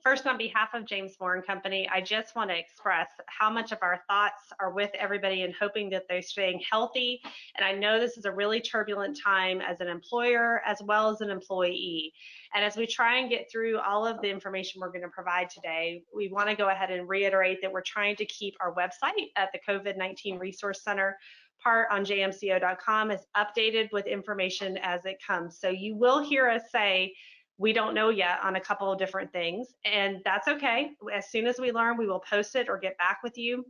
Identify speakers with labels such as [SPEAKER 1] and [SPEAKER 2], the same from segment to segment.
[SPEAKER 1] First, on behalf of James Moore and Company, I just want to express how much of our thoughts are with everybody and hoping that they're staying healthy. And I know this is a really turbulent time as an employer as well as an employee. And as we try and get through all of the information we're going to provide today, we want to go ahead and reiterate that we're trying to keep our website at the COVID-19 Resource Center part on jmco.com is updated with information as it comes. So you will hear us say, we don't know yet on a couple of different things, and that's okay. As soon as we learn, we will post it or get back with you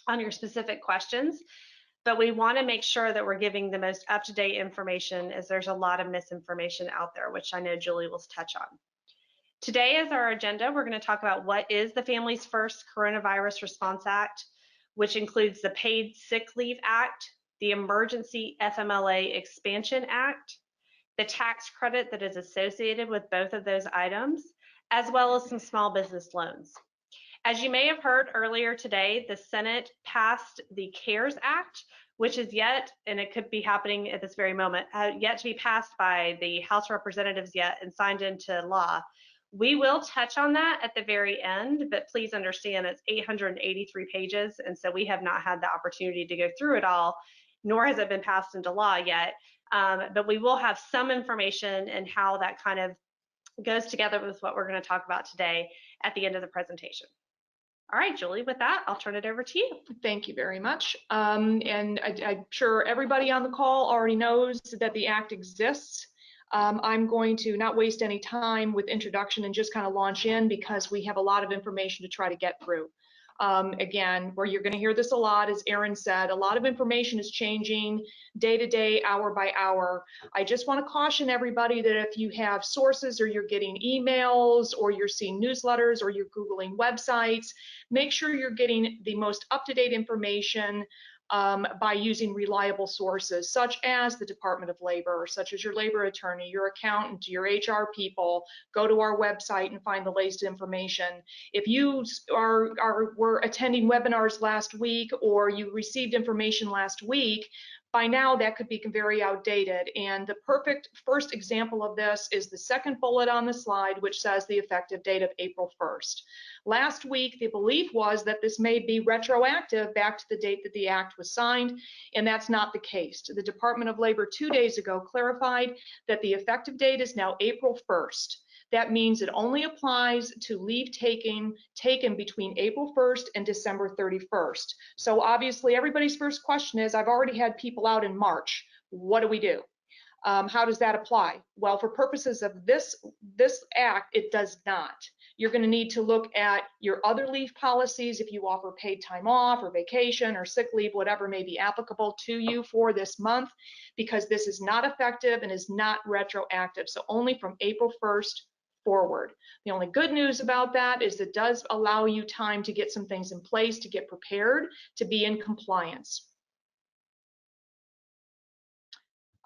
[SPEAKER 1] on your specific questions. But we want to make sure that we're giving the most up-to-date information, as there's a lot of misinformation out there, which I know Julie will touch on. Today is our agenda. We're going to talk about what is the Families First Coronavirus Response Act, which includes the Paid Sick Leave Act, the Emergency FMLA Expansion Act, the tax credit that is associated with both of those items, as well as some small business loans. As you may have heard earlier today, the Senate passed the CARES Act, which is yet, and it could be happening at this very moment, yet to be passed by the House of Representatives yet and signed into law. We will touch on that at the very end, but please understand it's 883 pages, and so we have not had the opportunity to go through it all, nor has it been passed into law yet. But we will have some information and how that kind of goes together with what we're going to talk about today at the end of the presentation. All right, Julie, with that, I'll turn it over to you.
[SPEAKER 2] Thank you very much. And I'm sure everybody on the call already knows that the Act exists. I'm going to not waste any time with introduction and just kind of launch in because we have a lot of information to try to get through. Again, where you're going to hear this a lot, as Erin said, a lot of information is changing day to day, hour by hour. I just want to caution everybody that if you have sources or you're getting emails or you're seeing newsletters or you're Googling websites, make sure you're getting the most up-to-date information by using reliable sources, such as the Department of Labor, such as your labor attorney, your accountant, your HR people. Go to our website and find the latest information. If you were attending webinars last week or you received information last week, by now that could be very outdated. And the perfect first example of this is the second bullet on the slide, which says the effective date of April 1st. Last week, the belief was that this may be retroactive back to the date that the Act was signed, and that's not the case. The Department of Labor 2 days ago clarified that the effective date is now April 1st. That means it only applies to leave taken between April 1st and December 31st. So obviously everybody's first question is, I've already had people out in March. What do we do? How does that apply? Well, for purposes of this Act, it does not. You're going to need to look at your other leave policies if you offer paid time off or vacation or sick leave, whatever may be applicable to you for this month, because this is not effective and is not retroactive. So only from April 1st forward. The only good news about that is it does allow you time to get some things in place, to get prepared, to be in compliance.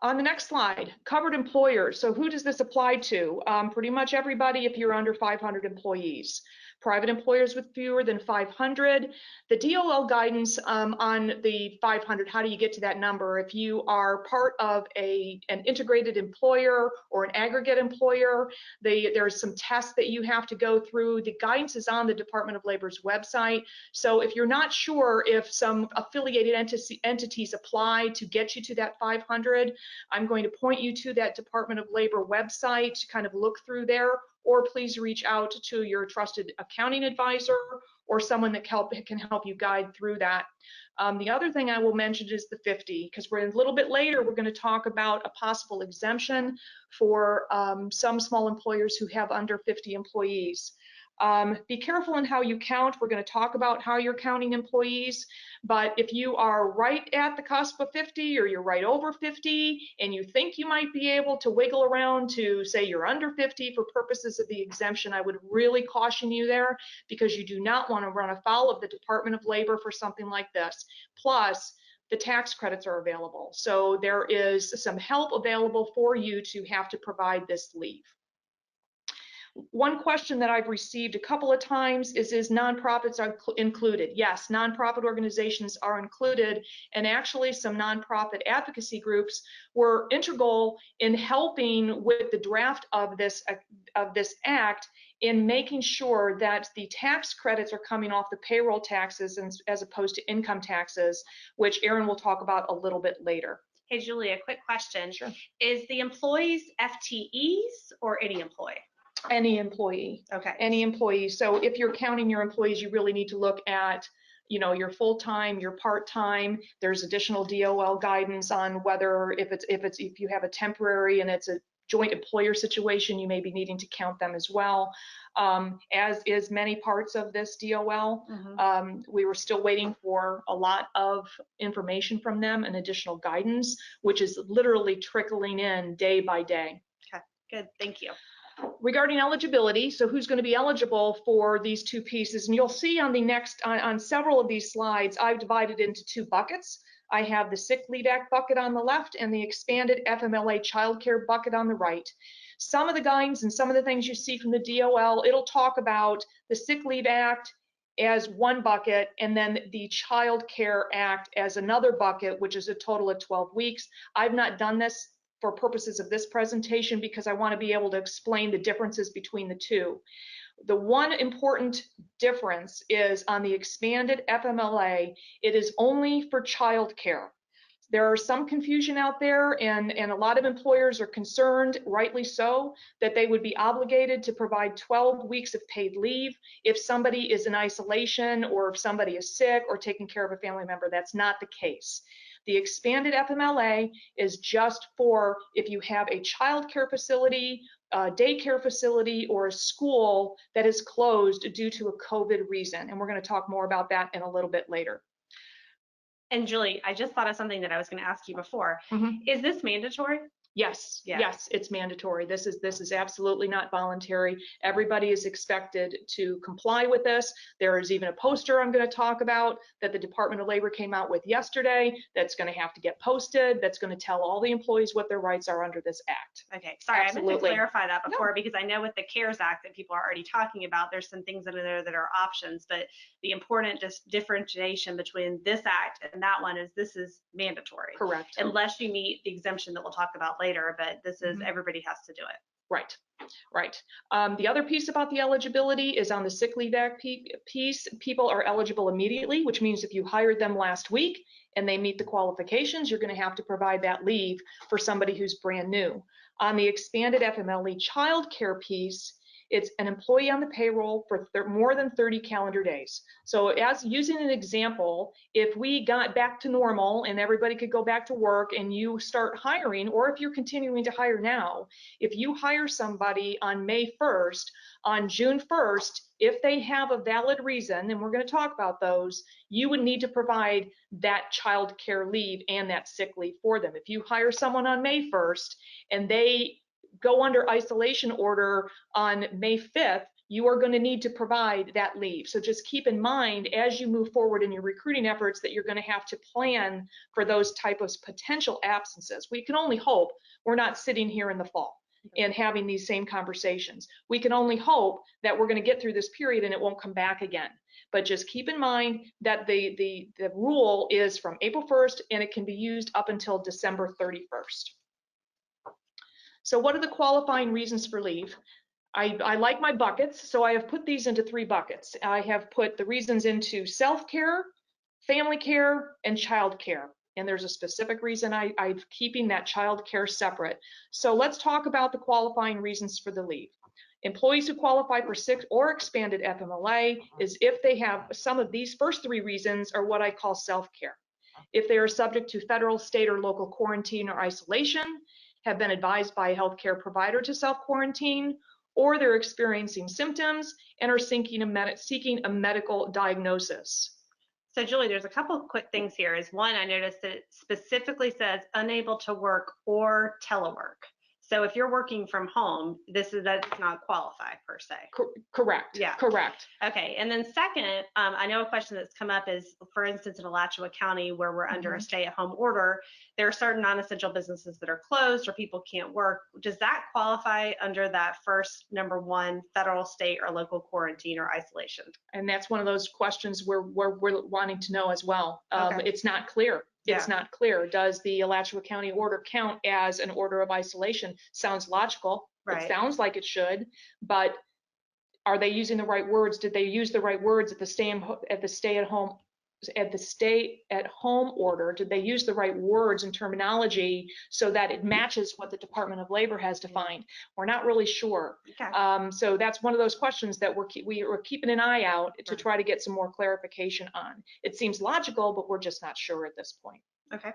[SPEAKER 2] On the next slide, covered employers. So who does this apply to? Pretty much everybody if you're under 500 employees. Private employers with fewer than 500. The DOL guidance on the 500, how do you get to that number? If you are part of an integrated employer or an aggregate employer, there's some tests that you have to go through. The guidance is on the Department of Labor's website. So if you're not sure if some affiliated entities apply to get you to that 500, I'm going to point you to that Department of Labor website to kind of look through there, or please reach out to your trusted accounting advisor or someone that can help you guide through that. The other thing I will mention is the 50, because we're a little bit later, we're going to talk about a possible exemption for some small employers who have under 50 employees. Be careful in how you count. We're going to talk about how you're counting employees, but if you are right at the cusp of 50 or you're right over 50 and you think you might be able to wiggle around to say you're under 50 for purposes of the exemption, I would really caution you there, because you do not want to run afoul of the Department of Labor for something like this. Plus, the tax credits are available. So there is some help available for you to have to provide this leave. One question that I've received a couple of times is nonprofits are included? Yes, nonprofit organizations are included, and actually some nonprofit advocacy groups were integral in helping with the draft of this act, in making sure that the tax credits are coming off the payroll taxes as opposed to income taxes, which Erin will talk about a little bit later.
[SPEAKER 1] Hey, Julie, a quick question.
[SPEAKER 2] Sure.
[SPEAKER 1] Is the employees FTEs or any employee?
[SPEAKER 2] Any employee.
[SPEAKER 1] Okay.
[SPEAKER 2] Any employee. So if you're counting your employees, you really need to look at, you know, your full-time, your part-time. There's additional DOL guidance on whether if you have a temporary and it's a joint employer situation, you may be needing to count them as well. As is many parts of this DOL. We were still waiting for a lot of information from them and additional guidance, which is literally trickling in day by day.
[SPEAKER 1] Okay, good, thank you.
[SPEAKER 2] Regarding eligibility, so who's going to be eligible for these two pieces, and you'll see on the next, on several of these slides, I've divided into two buckets. I have the Sick Leave Act bucket on the left and the expanded FMLA childcare bucket on the right. Some of the guidance and some of the things you see from the DOL, it'll talk about the Sick Leave Act as one bucket, and then the Child Care Act as another bucket, which is a total of 12 weeks. I've not done this for purposes of this presentation because I want to be able to explain the differences between the two. The one important difference is on the expanded FMLA, it is only for child care. There are some confusion out there, and a lot of employers are concerned, rightly so, that they would be obligated to provide 12 weeks of paid leave if somebody is in isolation or if somebody is sick or taking care of a family member. That's not the case. The expanded FMLA is just for if you have a child care facility, a daycare facility, or a school that is closed due to a COVID reason. And we're going to talk more about that in a little bit later.
[SPEAKER 1] And Julie, I just thought of something that I was going to ask you before. Is this mandatory?
[SPEAKER 2] Yes,
[SPEAKER 1] Yeah.
[SPEAKER 2] yes, it's mandatory. This is absolutely not voluntary. Everybody is expected to comply with this. There is even a poster I'm going to talk about that the Department of Labor came out with yesterday that's going to have to get posted, that's going to tell all the employees what their rights are under this act.
[SPEAKER 1] Okay, sorry,
[SPEAKER 2] Absolutely.
[SPEAKER 1] I meant to clarify that before because I know with the CARES Act that people are already talking about, there's some things in there that are options, but the important just differentiation between this act and that one is this is mandatory.
[SPEAKER 2] Correct.
[SPEAKER 1] Unless you meet the exemption that we'll talk about later, but this is everybody has to do it.
[SPEAKER 2] Right, right. The other piece about the eligibility is on the Sick Leave Act piece. People are eligible immediately, which means if you hired them last week and they meet the qualifications, you're going to have to provide that leave for somebody who's brand new. On the expanded FMLA child care piece, it's an employee on the payroll for more than 30 calendar days. So as using an example, if we got back to normal and everybody could go back to work and you start hiring, or if you're continuing to hire now, if you hire somebody on May 1st, on June 1st, if they have a valid reason, and we're going to talk about those, you would need to provide that child care leave and that sick leave for them. If you hire someone on May 1st and they go under isolation order on May 5th, you are going to need to provide that leave. So just keep in mind as you move forward in your recruiting efforts that you're going to have to plan for those type of potential absences. We can only hope we're not sitting here in the fall and having these same conversations. We can only hope that we're going to get through this period and it won't come back again. But just keep in mind that the rule is from April 1st and it can be used up until December 31st. So what are the qualifying reasons for leave? I like my buckets, so I have put these into three buckets. I have put the reasons into self-care, family care, and child care. And there's a specific reason I'm keeping that child care separate. So let's talk about the qualifying reasons for the leave. Employees who qualify for sick or expanded FMLA is if they have some of these first three reasons are what I call self-care. If they are subject to federal, state, or local quarantine or isolation, have been advised by a healthcare provider to self-quarantine, or they're experiencing symptoms and are seeking a medical diagnosis.
[SPEAKER 1] So Julie, there's a couple of quick things here. Is one, I noticed that it specifically says unable to work or telework. So if you're working from home, that's not qualify per se.
[SPEAKER 2] Correct.
[SPEAKER 1] Yeah.
[SPEAKER 2] Correct.
[SPEAKER 1] Okay. And then second, I know a question that's come up is, for instance, in Alachua County, where we're under a stay-at-home order, there are certain non-essential businesses that are closed or people can't work. Does that qualify under that first number one, federal, state, or local quarantine or isolation?
[SPEAKER 2] And that's one of those questions we're wanting to know as well.
[SPEAKER 1] Okay.
[SPEAKER 2] It's not clear. It's
[SPEAKER 1] Yeah.
[SPEAKER 2] not clear. Does the Alachua County order count as an order of isolation? Sounds logical.
[SPEAKER 1] Right.
[SPEAKER 2] It sounds like it should, but are they using the right words? Did they use the right words at the stay-at-home order? Did they use the right words and terminology so that it matches what the Department of Labor has defined? We're not really sure.
[SPEAKER 1] Okay.
[SPEAKER 2] So that's one of those questions that we're keeping an eye out to try to get some more clarification on. It seems logical, but we're just not sure at this point.
[SPEAKER 1] Okay.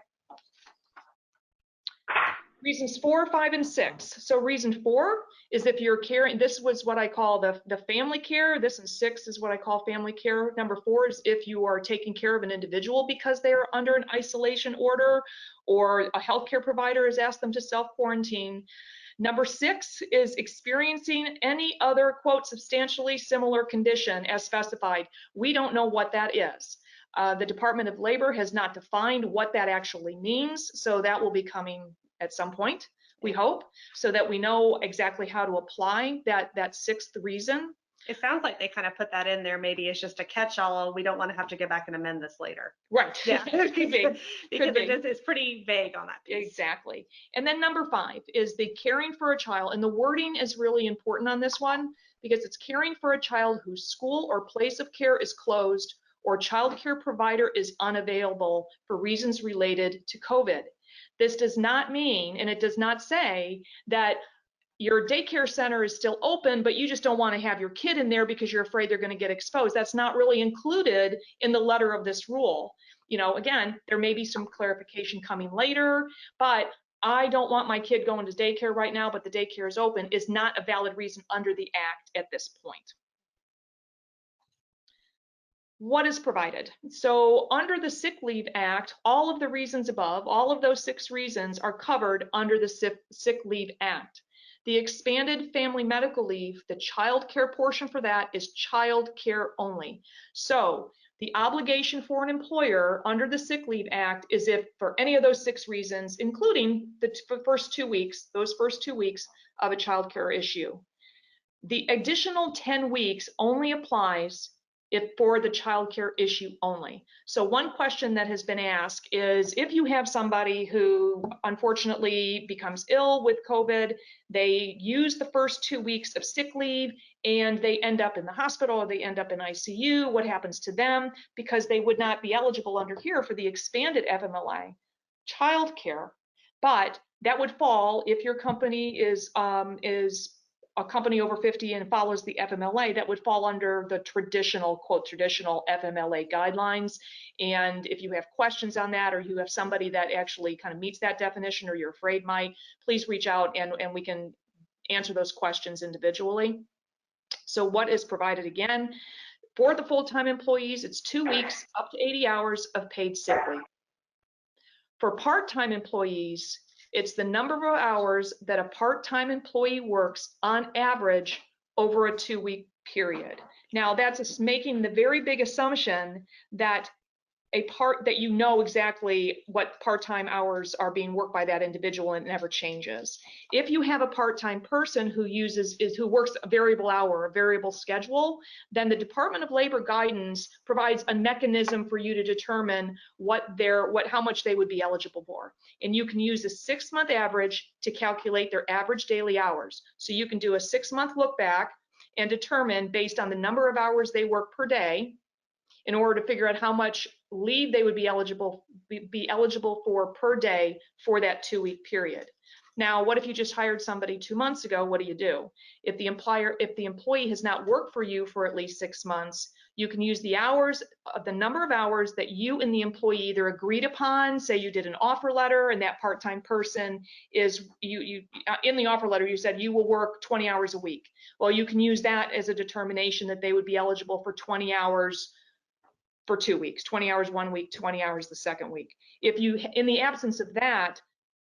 [SPEAKER 2] Reasons 4, 5, and 6. So reason 4 is if you're caring, this was what I call the family care. This and 6 is what I call family care. Number 4 is if you are taking care of an individual because they are under an isolation order or a healthcare provider has asked them to self-quarantine. Number 6 is experiencing any other, quote, substantially similar condition as specified. We don't know what that is. The Department of Labor has not defined what that actually means, so that will be coming at some point, we hope, so that we know exactly how to apply that 6th reason.
[SPEAKER 1] It sounds like they kind of put that in there. Maybe it's just a catch-all. We don't want to have to go back and amend this later.
[SPEAKER 2] Right.
[SPEAKER 1] Yeah.
[SPEAKER 2] Could be.
[SPEAKER 1] Because it's pretty vague on that piece.
[SPEAKER 2] Exactly. And then number 5 is the caring for a child. And the wording is really important on this one because it's caring for a child whose school or place of care is closed or child care provider is unavailable for reasons related to COVID. This does not mean, and it does not say that your daycare center is still open, but you just don't want to have your kid in there because you're afraid they're going to get exposed. That's not really included in the letter of this rule. You know, again, there may be some clarification coming later, but I don't want my kid going to daycare right now, but the daycare is open is not a valid reason under the Act at this point. What is provided? So under the Sick Leave Act, all of the reasons above, all of those 6 reasons are covered under the Sick Leave Act. The expanded family medical leave, the child care portion for that is child care only. So the obligation for an employer under the Sick Leave Act is if for any of those 6 reasons, including the first 2 weeks, those first 2 weeks of a child care issue. The additional 10 weeks only applies if for the child care issue only. So one question that has been asked is if you have somebody who unfortunately becomes ill with COVID, they use the first 2 weeks of sick leave and they end up in the hospital or they end up in ICU, what happens to them? Because they would not be eligible under here for the expanded FMLA child care. But that would fall if your company is a company over 50 and follows the FMLA, that would fall under the traditional, quote, traditional FMLA guidelines. And if you have questions on that, or you have somebody that actually kind of meets that definition, or you're afraid might, please reach out and we can answer those questions individually. So what is provided again? For the full-time employees, it's 2 weeks, up to 80 hours of paid sick leave. For part-time employees, it's the number of hours that a part-time employee works on average over a 2-week period. Now that's making the very big assumption that you know exactly what part-time hours are being worked by that individual and it never changes. If you have a part-time person who works a variable hour, a variable schedule, then the Department of Labor guidance provides a mechanism for you to determine how much they would be eligible for. And you can use a 6-month average to calculate their average daily hours. So you can do a 6-month look back and determine based on the number of hours they work per day in order to figure out how much leave they would be eligible for per day for that 2-week period. Now, what if you just hired somebody 2 months ago? What do? If the employee has not worked for you for at least 6 months, you can use the number of hours that you and the employee either agreed upon. Say you did an offer letter and that part-time person is in the offer letter you said you will work 20 hours a week. Well, you can use that as a determination that they would be eligible for 20 hours for 2 weeks, 20 hours 1 week, 20 hours the second week. If you, in the absence of that,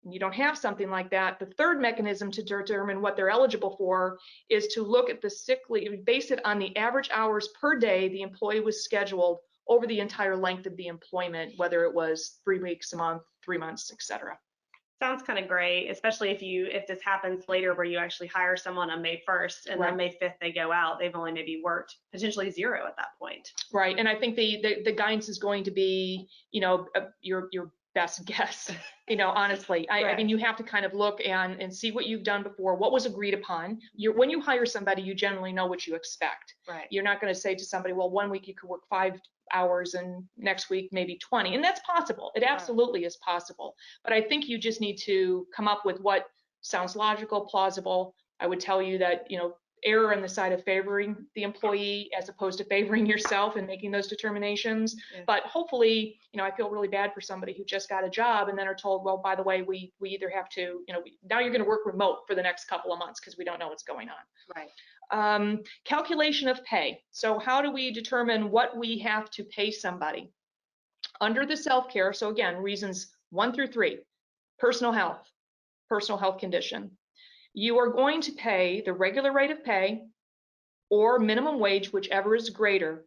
[SPEAKER 2] and you don't have something like that, the third mechanism to determine what they're eligible for is to look at the sick leave, base it on the average hours per day the employee was scheduled over the entire length of the employment, whether it was 3 weeks, a month, 3 months, etc.
[SPEAKER 1] Sounds kind of great, especially if this happens later where you actually hire someone on May 1st and then May 5th they go out. They've only maybe worked potentially 0 at that point.
[SPEAKER 2] Right, and I think the guidance is going to be, your best guess, honestly. I mean, you have to kind of look and see what you've done before, what was agreed upon. When you hire somebody, you generally know what you expect.
[SPEAKER 1] Right.
[SPEAKER 2] You're not going to say to somebody, well, 1 week you could work 5 hours and next week maybe 20, and that's possible. It absolutely is possible. But I think you just need to come up with what sounds logical, plausible. I would tell you that, err on the side of favoring the employee as opposed to favoring yourself and making those determinations. Yeah. But hopefully, I feel really bad for somebody who just got a job and then are told, well, by the way, we either have to, now you're going to work remote for the next couple of months because we don't know what's going on.
[SPEAKER 1] Right.
[SPEAKER 2] Calculation of pay. So how do we determine what we have to pay somebody? Under the self-care, so again, reasons 1 through 3, personal health condition. You are going to pay the regular rate of pay or minimum wage, whichever is greater,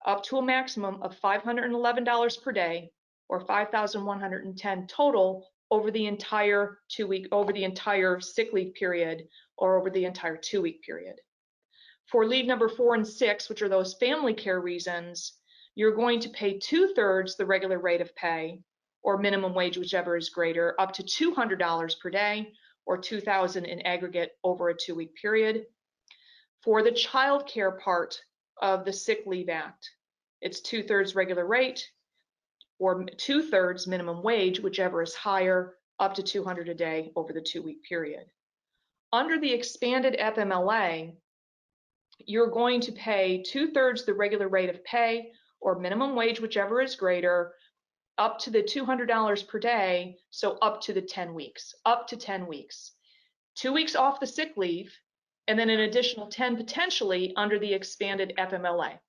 [SPEAKER 2] up to a maximum of $511 per day or $5,110 total over the entire sick leave period or over the entire 2-week period. For leave number 4 and 6, which are those family care reasons, you're going to pay 2/3 the regular rate of pay or minimum wage, whichever is greater, up to $200 per day or $2,000 in aggregate over a 2-week period. For the child care part of the Sick Leave Act, it's 2/3 regular rate or 2/3 minimum wage, whichever is higher, up to $200 a day over the 2-week period. Under the expanded FMLA, you're going to pay 2/3 the regular rate of pay or minimum wage, whichever is greater, up to the $200 per day, so up to the 10 weeks, up to 10 weeks. 2 weeks off the sick leave, and then an additional 10 potentially under the expanded FMLA.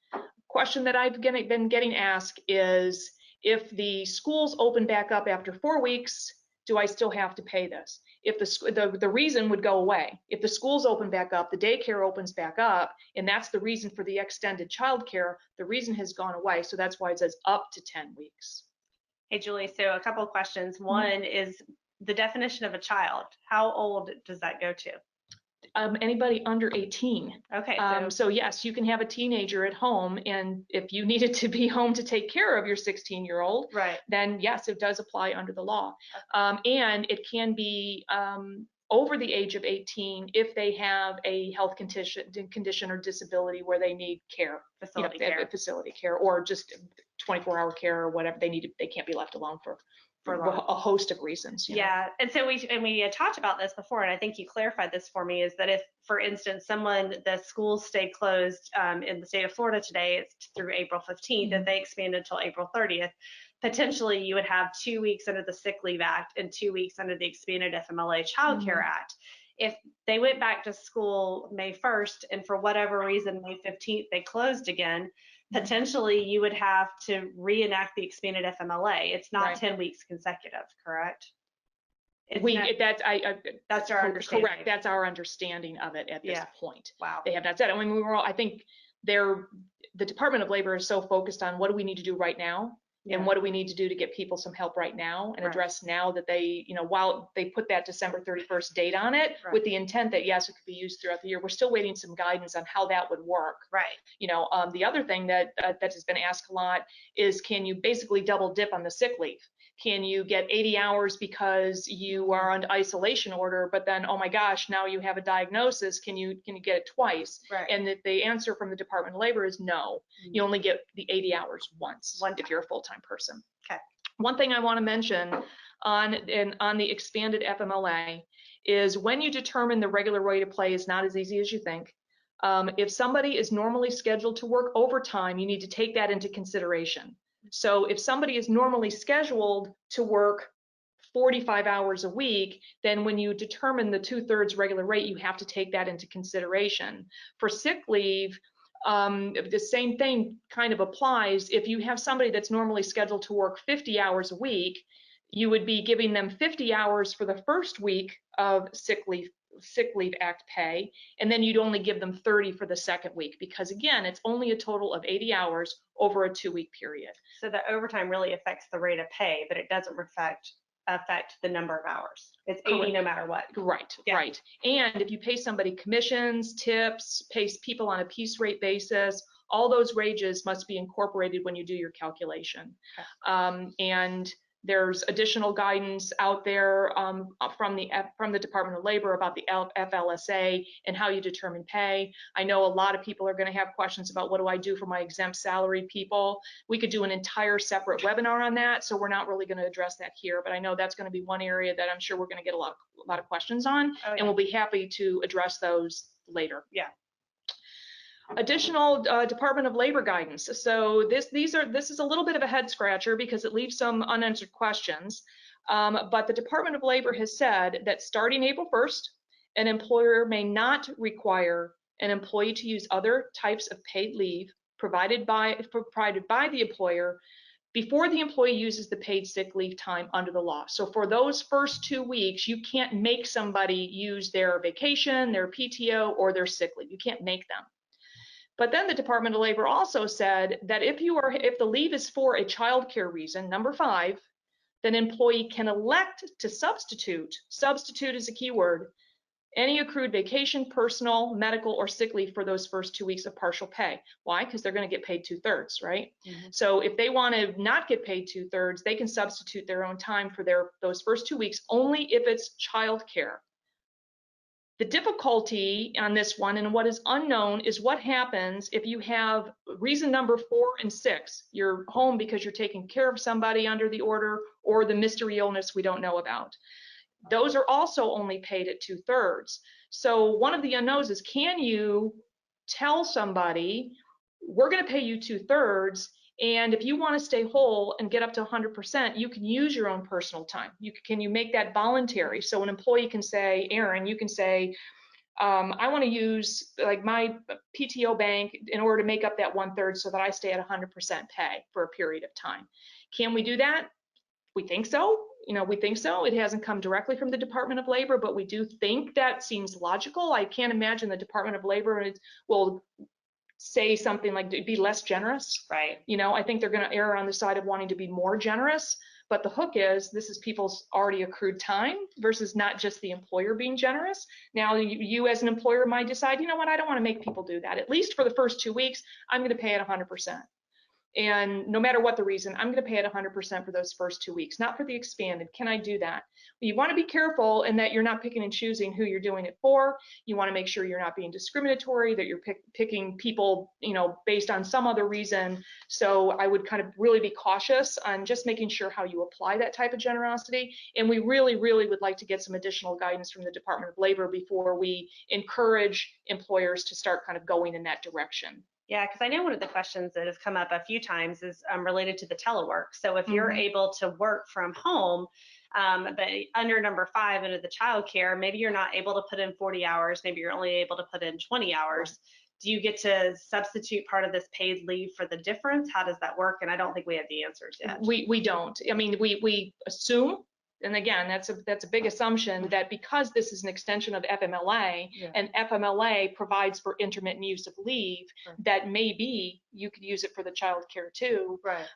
[SPEAKER 2] Question that I've been getting asked is, if the schools open back up after 4 weeks, do I still have to pay this? If the reason would go away. If the schools open back up, the daycare opens back up, and that's the reason for the extended childcare, the reason has gone away, so that's why it says up to 10 weeks.
[SPEAKER 1] Hey, Julie, so a couple of questions. One is the definition of a child. How old does that go to?
[SPEAKER 2] Anybody under 18.
[SPEAKER 1] Okay.
[SPEAKER 2] So yes, you can have a teenager at home, and if you needed to be home to take care of your 16-year-old,
[SPEAKER 1] right,
[SPEAKER 2] then yes, it does apply under the law. And it can be over the age of 18 if they have a health condition or disability where they need care, facility care, or just 24-hour care or whatever they need. They can't be left alone for a host of reasons.
[SPEAKER 1] Yeah, and so we had talked about this before, and I think you clarified this for me, is that if, for instance, the schools stay closed in the state of Florida today, it's through April 15th, if they expand until April 30th, potentially you would have 2 weeks under the Sick Leave Act and 2 weeks under the expanded FMLA Child Care Act. If they went back to school May 1st and for whatever reason May 15th they closed again, potentially you would have to reenact the expanded FMLA. It's not 10 weeks consecutive, correct?
[SPEAKER 2] That's
[SPEAKER 1] our understanding.
[SPEAKER 2] Correct. That's our understanding of it at this point.
[SPEAKER 1] Wow.
[SPEAKER 2] They have not said it. I mean, I think the Department of Labor is so focused on what do we need to do right now, and what do we need to do to get people some help right now and address now that they, while they put that December 31st date on it with the intent that yes, it could be used throughout the year, we're still waiting some guidance on how that would work.
[SPEAKER 1] Right.
[SPEAKER 2] The other thing that has been asked a lot is, can you basically double dip on the sick leave? Can you get 80 hours because you are under isolation order, but then, oh my gosh, now you have a diagnosis, can you get it twice?
[SPEAKER 1] Right.
[SPEAKER 2] And the answer from the Department of Labor is no. You only get the 80 hours once if you're a full-time person.
[SPEAKER 1] Okay.
[SPEAKER 2] One thing I want to mention on the expanded FMLA is when you determine the regular rate of play is not as easy as you think. If somebody is normally scheduled to work overtime, you need to take that into consideration. So if somebody is normally scheduled to work 45 hours a week, then when you determine the 2/3 regular rate, you have to take that into consideration. For sick leave, the same thing kind of applies. If you have somebody that's normally scheduled to work 50 hours a week, you would be giving them 50 hours for the first week of Sick Leave Act pay, and then you'd only give them 30 for the second week, because again, it's only a total of 80 hours over a 2-week period.
[SPEAKER 1] So the overtime really affects the rate of pay, but it doesn't affect the number of hours. It's 80
[SPEAKER 2] Correct.
[SPEAKER 1] no matter what.
[SPEAKER 2] Right,
[SPEAKER 1] Yeah.
[SPEAKER 2] right. And if you pay somebody commissions, tips, pay people on a piece rate basis, all those wages must be incorporated when you do your calculation.
[SPEAKER 1] Okay.
[SPEAKER 2] And there's additional guidance out there from the Department of Labor about the FLSA and how you determine pay. I know a lot of people are going to have questions about what do I do for my exempt salary people. We could do an entire separate webinar on that, so we're not really going to address that here, but I know that's going to be one area that I'm sure we're going to get a lot of questions on,
[SPEAKER 1] Oh, yeah.
[SPEAKER 2] and we'll be happy to address those later.
[SPEAKER 1] Yeah.
[SPEAKER 2] Additional Department of Labor guidance. So this is a little bit of a head scratcher because it leaves some unanswered questions. But the Department of Labor has said that starting April 1st, an employer may not require an employee to use other types of paid leave provided by the employer before the employee uses the paid sick leave time under the law. So for those first 2 weeks, you can't make somebody use their vacation, their PTO, or their sick leave. You can't make them. But then the Department of Labor also said that if the leave is for a child care reason, number 5, then an employee can elect to substitute is a key word, any accrued vacation, personal, medical, or sick leave for those first 2 weeks of partial pay. Why? Because they're going to get paid 2/3, right? Mm-hmm. So if they want to not get paid 2/3, they can substitute their own time for those first 2 weeks only if it's child care. The difficulty on this one and what is unknown is what happens if you have reason number 4 and 6. You're home because you're taking care of somebody under the order, or the mystery illness we don't know about. Those are also only paid at 2/3. So one of the unknowns is, can you tell somebody, we're going to pay you 2/3, and if you want to stay whole and get up to 100%, you can use your own personal time. Can you make that voluntary? So an employee can say, Erin, you can say, I want to use like my PTO bank in order to make up that 1/3 so that I stay at 100% pay for a period of time. Can we do that? We think so. We think so. It hasn't come directly from the Department of Labor, but we do think that seems logical. I can't imagine the Department of Labor will say something like be less generous.
[SPEAKER 1] Right.
[SPEAKER 2] I think they're going to err on the side of wanting to be more generous, but the hook is this is people's already accrued time versus not just the employer being generous. Now you as an employer might decide, you know what, I don't want to make people do that. At least for the first 2 weeks, I'm going to pay at 100%. And no matter what the reason, I'm going to pay at 100% for those first 2 weeks, not for the expanded. Can I do that? You want to be careful in that you're not picking and choosing who you're doing it for. You want to make sure you're not being discriminatory, that you're picking people, based on some other reason. So I would kind of really be cautious on just making sure how you apply that type of generosity. And we really, really would like to get some additional guidance from the Department of Labor before we encourage employers to start kind of going in that direction.
[SPEAKER 1] Yeah, because I know one of the questions that has come up a few times is related to the telework. So if you're able to work from home, but under number 5, under the child care, maybe you're not able to put in 40 hours, maybe you're only able to put in 20 hours. Do you get to substitute part of this paid leave for the difference? How does that work? And I don't think we have the answers yet.
[SPEAKER 2] We don't. I mean, we assume, and again, that's a big assumption, that because this is an extension of FMLA, and FMLA provides for intermittent use of leave, that maybe you could use it for the child care too,
[SPEAKER 1] right?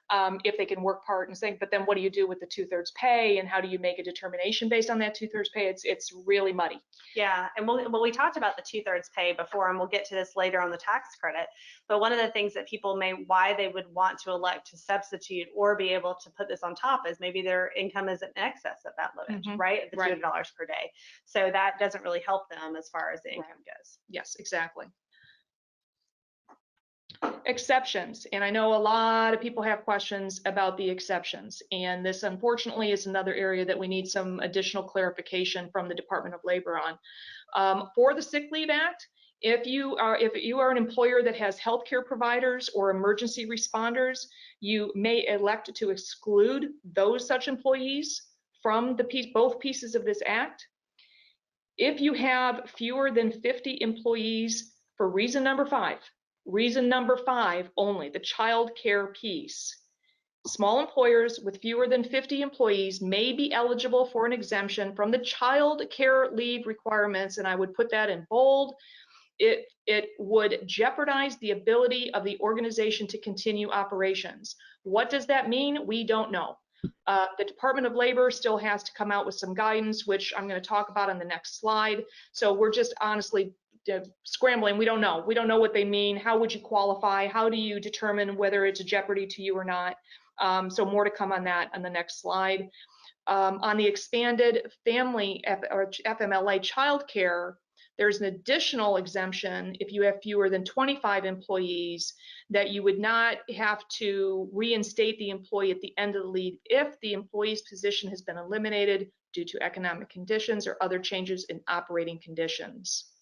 [SPEAKER 2] If they can work part and thing. But then what do you do with the 2/3 pay, and how do you make a determination based on that 2/3 pay? It's really muddy.
[SPEAKER 1] Yeah, and we talked about the 2/3 pay before, and we'll get to this later on the tax credit. But one of the things that people why they would want to elect to substitute or be able to put this on top is maybe their income is in excess of that limit, right? The $200 per day. So that doesn't really help them as far as the income goes.
[SPEAKER 2] Yes, exactly. Exceptions, and I know a lot of people have questions about the exceptions, and this unfortunately is another area that we need some additional clarification from the Department of Labor on. For the Sick Leave Act, if you are an employer that has healthcare providers or emergency responders, you may elect to exclude those such employees from both pieces of this act. If you have fewer than 50 employees, for reason number 5 only, the child care piece, Small employers with fewer than 50 employees may be eligible for an exemption from the child care leave requirements, and I would put that in bold. It would jeopardize the ability of the organization to continue operations. What does that mean? We don't know. The Department of Labor still has to come out with some guidance, which I'm going to talk about on the next slide. So we're just honestly scrambling. We don't know. We don't know what they mean. How would you qualify? How do you determine whether it's a jeopardy to you or not? So more to come on that on the next slide. On the expanded family or FMLA childcare, there's an additional exemption if you have fewer than 25 employees, that you would not have to reinstate the employee at the end of the leave if the employee's position has been eliminated due to economic conditions or other changes in operating conditions.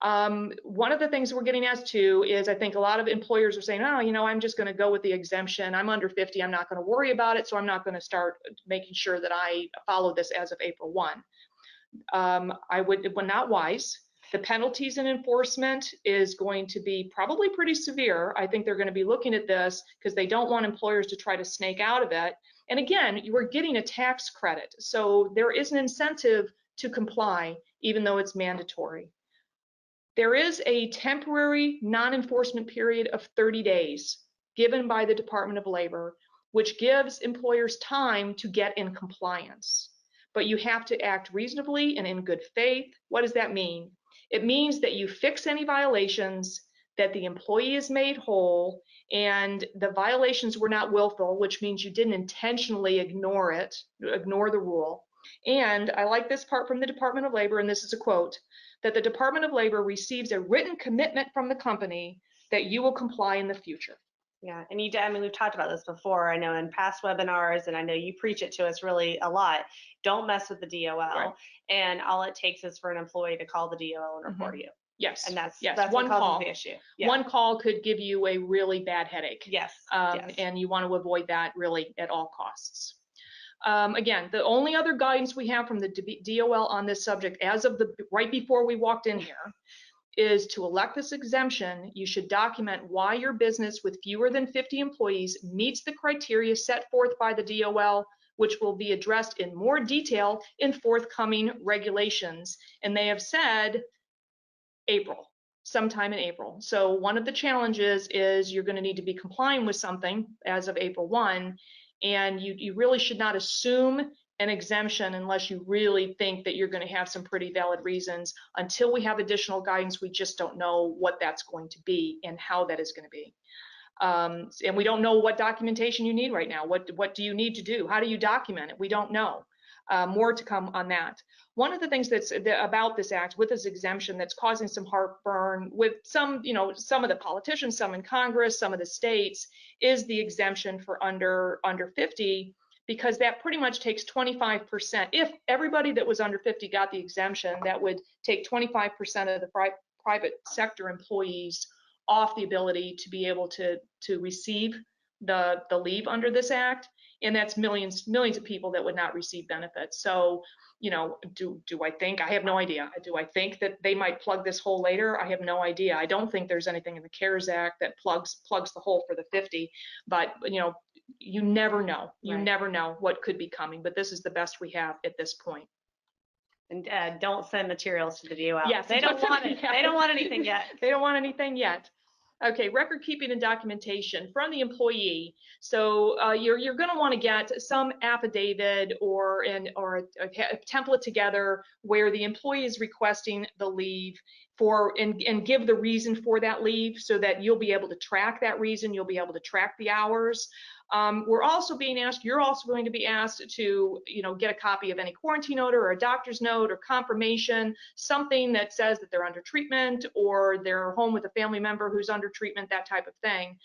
[SPEAKER 2] One of the things we're getting asked to is, I think a lot of employers are saying, oh, you know, I'm just going to go with the exemption. I'm under 50. I'm not going to worry about it. So I'm not going to start making sure that I follow this as of April 1. Not wise. The penalties and enforcement is going to be probably pretty severe. I think they're going to be looking at this because they don't want employers to try to snake out of it. And again, you are getting a tax credit. So there is an incentive to comply, even though it's mandatory. There is a temporary non-enforcement period of 30 days given by the Department of Labor, which gives employers time to get in compliance. But you have to act reasonably and in good faith. What does that mean? It means that you fix any violations, that the employee is made whole, and the violations were not willful, which means you didn't intentionally ignore the rule. And I like this part from the Department of Labor, and this is a quote, that the Department of Labor receives a written commitment from the company that you will comply in the future.
[SPEAKER 1] Yeah, and I mean, we've talked about this before. I know in past webinars, and I know you preach it to us really a lot. Don't mess with the DOL, right. And all it takes is for an employee to call the DOL and report you.
[SPEAKER 2] Yes,
[SPEAKER 1] and that's
[SPEAKER 2] one
[SPEAKER 1] what causes
[SPEAKER 2] call.
[SPEAKER 1] The issue. Yeah.
[SPEAKER 2] One call could give you a really bad headache.
[SPEAKER 1] Yes.
[SPEAKER 2] And you want to avoid that really at all costs. Again, the only other guidance we have from the DOL on this subject, as of right before we walked in here, is to elect this exemption, you should document why your business with fewer than 50 employees meets the criteria set forth by the DOL, which will be addressed in more detail in forthcoming regulations. And they have said April, sometime in April. So one of the challenges is you're going to need to be complying with something as of April 1, and you really should not assume an exemption unless you really think that you're going to have some pretty valid reasons. Until we have additional guidance, we just don't know what that's going to be and how that is going to be. And we don't know what documentation you need right now. What do you need to do? How do you document it? We don't know. More to come on that. One of the things that's about this act with this exemption that's causing some heartburn with some, some of the politicians, some in Congress, some of the states, is the exemption for under 50. Because that pretty much takes 25%. If everybody that was under 50 got the exemption, that would take 25% of the private sector employees off the ability to be able to receive the leave under this act. And that's millions of people that would not receive benefits. So, do I think, I have no idea. Do I think that they might plug this hole later? I have no idea. I don't think there's anything in the CARES Act that plugs the hole for the 50, but you never know. You never know what could be coming, but this is the best we have at this point.
[SPEAKER 1] And don't send materials to the DOL.
[SPEAKER 2] Yes,
[SPEAKER 1] they don't want it. They don't want anything yet.
[SPEAKER 2] They don't want anything yet. Okay, record keeping and documentation from the employee. So you're going to want to get some affidavit or a template together where the employee is requesting the leave and give the reason for that leave, so that you'll be able to track that reason. You'll be able to track the hours. We're also being asked, you're also going to be asked to, get a copy of any quarantine order or a doctor's note or confirmation, something that says that they're under treatment or they're home with a family member who's under treatment, that type of thing.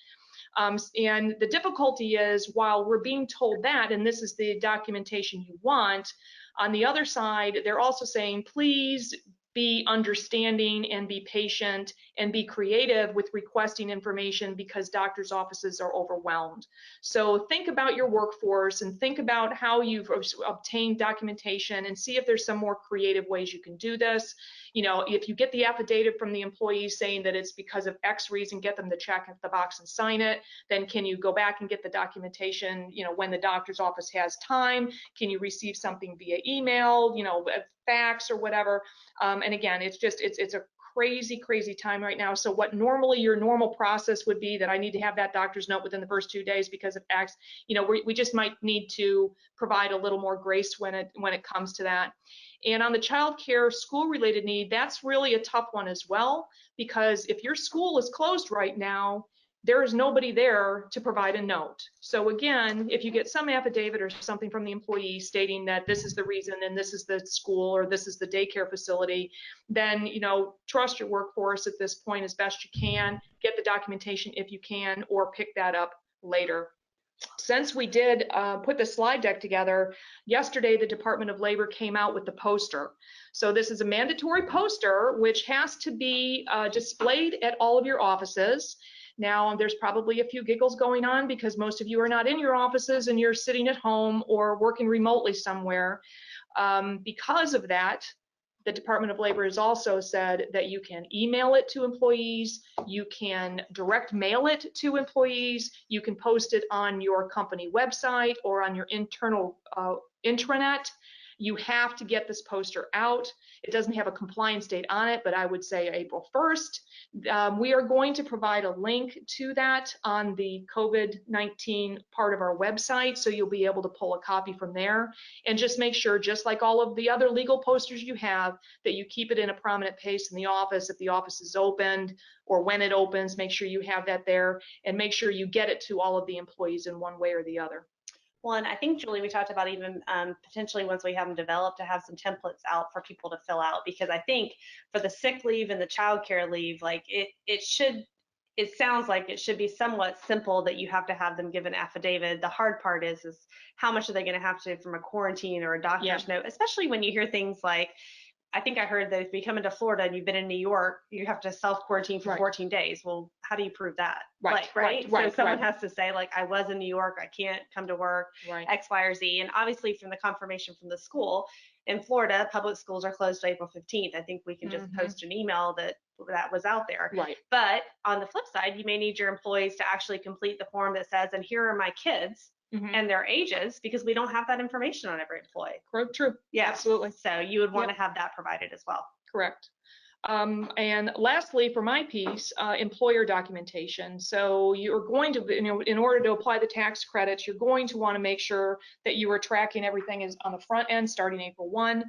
[SPEAKER 2] And the difficulty is, while we're being told that, and this is the documentation you want, on the other side, they're also saying, please be understanding and be patient and be creative with requesting information because doctors' offices are overwhelmed. So think about your workforce and think about how you've obtained documentation and see if there's some more creative ways you can do this. you know, if you get the affidavit from the employee saying that it's because of X reason, get them to check the box and sign it. Then can you go back and get the documentation, you know, when the doctor's office has time? Can you receive something via email, you know, fax or whatever? And again, it's a crazy time right now. So what normally your normal process would be that I need to have that doctor's note within the first 2 days because of X, you know, we just might need to provide a little more grace when it comes to that. And on the child care school related need, that's really a tough one as well, because if your school is closed right now, there is nobody there to provide a note. So again, if you get some affidavit or something from the employee stating that this is the reason and this is the school or this is the daycare facility, then, you know, trust your workforce at this point as best you can, get the documentation if you can, or pick that up later. Since we did put the slide deck together, yesterday the Department of Labor came out with the poster. So this is a mandatory poster which has to be displayed at all of your offices. Now, there's probably a few giggles going on because most of you are not in your offices and you're sitting at home or working remotely somewhere. Because of that, the Department of Labor has also said that you can email it to employees, you can direct mail it to employees, you can post it on your company website or on your internal intranet. You have to get this poster out. It doesn't have a compliance date on it, but I would say April 1st. We are going to provide a link to that on the COVID-19 part of our website, so you'll be able to pull a copy from there. And just make sure, just like all of the other legal posters you have, that you keep it in a prominent place in the office. If the office is opened or when it opens, make sure you have that there and make sure you get it to all of the employees in one way or the other.
[SPEAKER 1] Well, and I think, Julie, we talked about even potentially once we have them developed to have some templates out for people to fill out, because I think for the sick leave and the child care leave, like it sounds like it should be somewhat simple that you have to have them give an affidavit. The hard part is how much are they going to have to from a quarantine or a doctor's note, especially when you hear things like, I think I heard that if you come into Florida and you've been in New York, you have to self-quarantine for 14 days. Well, how do you prove that? Right. So someone has to say, like, I was in New York, I can't come to work, X, Y, or Z. And obviously from the confirmation from the school, in Florida, public schools are closed April 15th. I think we can just post an email that was out there. But on the flip side, you may need your employees to actually complete the form that says, and here are my kids. And their ages, because we don't have that information on every employee.
[SPEAKER 2] True. Yeah, absolutely.
[SPEAKER 1] So you would want to have that provided as well.
[SPEAKER 2] Correct. And lastly, for my piece, employer documentation. So you're going to, you know, in order to apply the tax credits, you're going to want to make sure that you are tracking everything is on the front end starting April 1.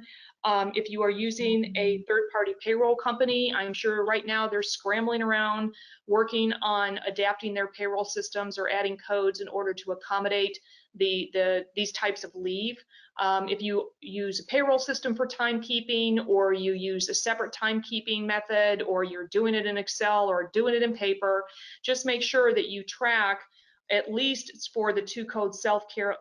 [SPEAKER 2] If you are using a third-party payroll company, I'm sure right now they're scrambling around working on adapting their payroll systems or adding codes in order to accommodate these types of leave. If you use a payroll system for timekeeping, or you use a separate timekeeping method, or you're doing it in Excel or doing it in paper, just make sure that you track at least for the two codes, self-care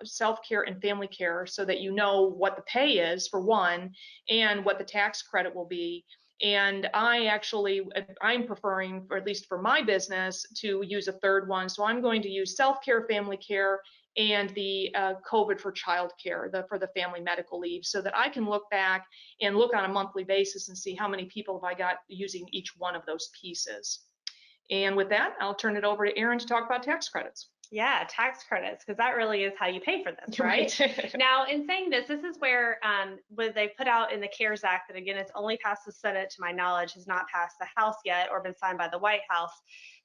[SPEAKER 2] and family care, so that you know what the pay is for one and what the tax credit will be. And I'm preferring, or at least for my business, to use a third one. So I'm going to use self-care, family care, and the COVID for child care, for the family medical leave, so that I can look back and look on a monthly basis and see how many people have I got using each one of those pieces. And with that, I'll turn it over to Erin to talk about tax credits.
[SPEAKER 1] Yeah, tax credits, because that really is how you pay for this, right? Now, in saying this is where they put out in the CARES Act that, again, it's only passed the Senate, to my knowledge, has not passed the House yet or been signed by the White House.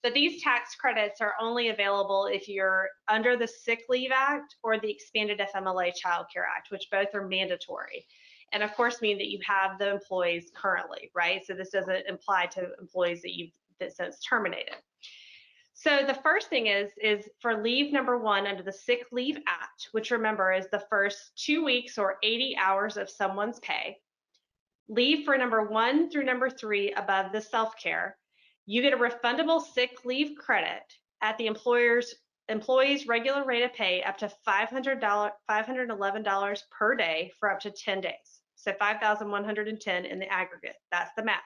[SPEAKER 1] But these tax credits are only available if you're under the Sick Leave Act or the Expanded FMLA Child Care Act, which both are mandatory. And of course mean that you have the employees currently, right? So this doesn't apply to employees that since terminated. So the first thing is for leave number 1 under the Sick Leave Act, which remember is the first 2 weeks or 80 hours of someone's pay. Leave for number 1 through number 3 above the self-care, you get a refundable sick leave credit at the employer's regular rate of pay up to $511 per day for up to 10 days. So $5,110 in the aggregate. That's the max.